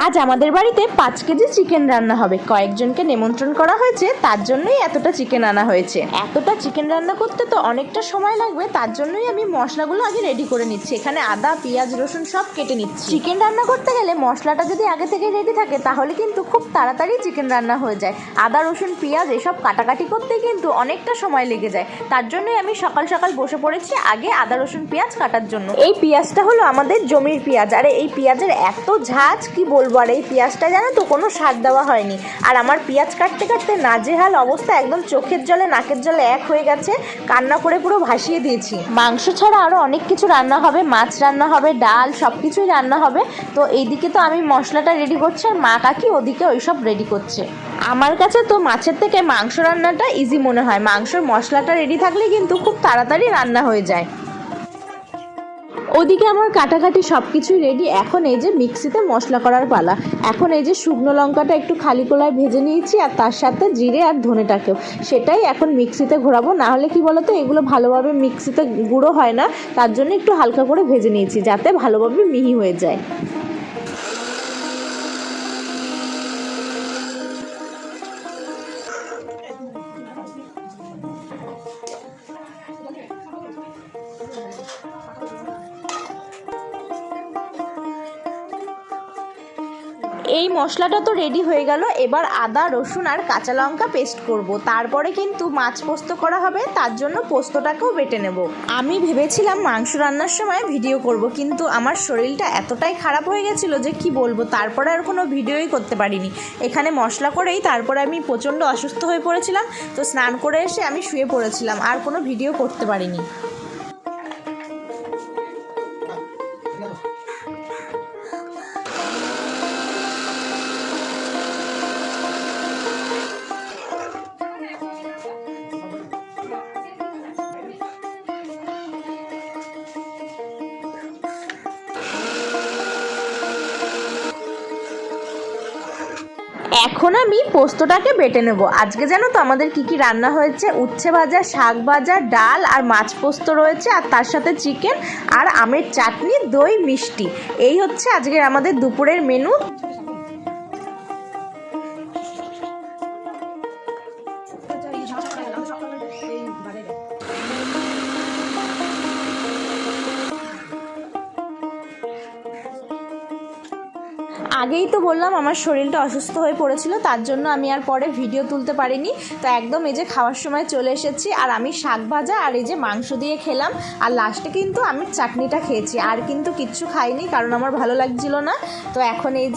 আজ আমাদের বাড়িতে 5 কেজি চিকেন রান্না হবে। কয়েকজনকে নিমন্ত্রণ করা হয়েছে, তার জন্যই এতটা চিকেন আনা হয়েছে। এতটা চিকেন রান্না করতে তো অনেকটা সময় লাগবে, তার জন্যই আমি মশলাগুলো আগে রেডি করে নিচ্ছি। এখানে আদা, পেঁয়াজ, রসুন সব কেটে নিচ্ছি। চিকেন রান্না করতে গেলে মশলাটা যদি আগে থেকে রেডি থাকে তাহলে কিন্তু খুব তাড়াতাড়ি চিকেন রান্না হয়ে যায়। আদা, রসুন, পেঁয়াজ এসব কাটাকাটি করতে কিন্তু অনেকটা সময় লেগে যায়। তার জন্যই আমি সকাল সকাল বসে পড়েছি আগে আদা, রসুন, পেঁয়াজ কাটার জন্য। এই পেঁয়াজটা হলো আমাদের জমির পেঁয়াজ, আর এই পেঁয়াজের এত ঝাঁজ কি বলবো। আর এই পেঁয়াজটা জানো তো কোনো সার দেওয়া হয়নি। আর আমার পেঁয়াজ কাটতে কাটতে নাজেহাল অবস্থা, একদম চোখের জলে নাকের জলে এক হয়ে গেছে, কান্না করে পুরো ভাসিয়ে দিয়েছি। মাংস ছাড়া আরও অনেক কিছু রান্না হবে, মাছ রান্না হবে, ডাল, সব কিছুই রান্না হবে। তো এইদিকে তো আমি মশলাটা রেডি করছি, আর মা কাকি ওদিকে ওইসব রেডি করছে। আমার কাছে তো মাছের থেকে মাংস রান্নাটা ইজি মনে হয়। মাংসর মশলাটা রেডি থাকলে কিন্তু খুব তাড়াতাড়ি রান্না হয়ে যায়। ওদিকে আমার কাটাকাটি সব কিছুই রেডি। এখন এই যে মিক্সিতে মশলা করার পালা। এখন এই যে শুকনো লঙ্কাটা একটু খালি কলায় ভেজে নিয়েছি, আর তার সাথে জিরে আর ধনেটাকেও, সেটাই এখন মিক্সিতে ঘোরাবো। না হলে কি বলতো, এগুলো ভালোভাবে মিক্সিতে গুঁড়ো হয় না, তার জন্য একটু হালকা করে ভেজে নিয়েছি যাতে ভালোভাবে মিহি হয়ে যায়। এই মশলাটা তো রেডি হয়ে গেল। এবার আদা, রসুন আর কাঁচা লঙ্কা পেস্ট করব। তারপরে কিন্তু মাছ পোস্ত করা হবে, তার জন্য পোস্তটাকেও বেটে নেব। আমি ভেবেছিলাম মাংস রান্নার সময় ভিডিও করব, কিন্তু আমার শরীরটা এতটাই খারাপ হয়ে গেছিলো যে কি বলবো। তারপরে আর কোনো ভিডিওই করতে পারিনি। এখানে মশলা করেই তারপরে আমি প্রচণ্ড অসুস্থ হয়ে পড়েছিলাম। তো স্নান করে এসে আমি শুয়ে পড়েছিলাম, আর কোনো ভিডিও করতে পারিনি। এখন আমি পোস্তটাকে বেটে নেব। আজকে জানো তো আমাদের কি কি রান্না হয়েছে? উচ্ছে ভাজা, শাক ভাজা, ডাল আর মাছ পোস্ত রয়েছে, আর তার সাথে চিকেন আর আমের চাটনি, দই, মিষ্টি। এই হচ্ছে আজকের আমাদের দুপুরের মেনু। আগেই তো বললাম আমার শরীরটা অসুস্থ হয়ে পড়েছিল, তার জন্য আমি আর পরে ভিডিও তুলতে পারিনি। তো একদম এই যে খাওয়ার সময় চলে এসেছি, আর আমি শাক ভাজা আর এই যে মাংস দিয়ে খেলাম, আর লাস্টে কিন্তু আমি চাটনিটা খেয়েছি। আর কিন্তু কিচ্ছু খাইনি, কারণ আমার ভালো লাগছিল না। তো এখন এই যে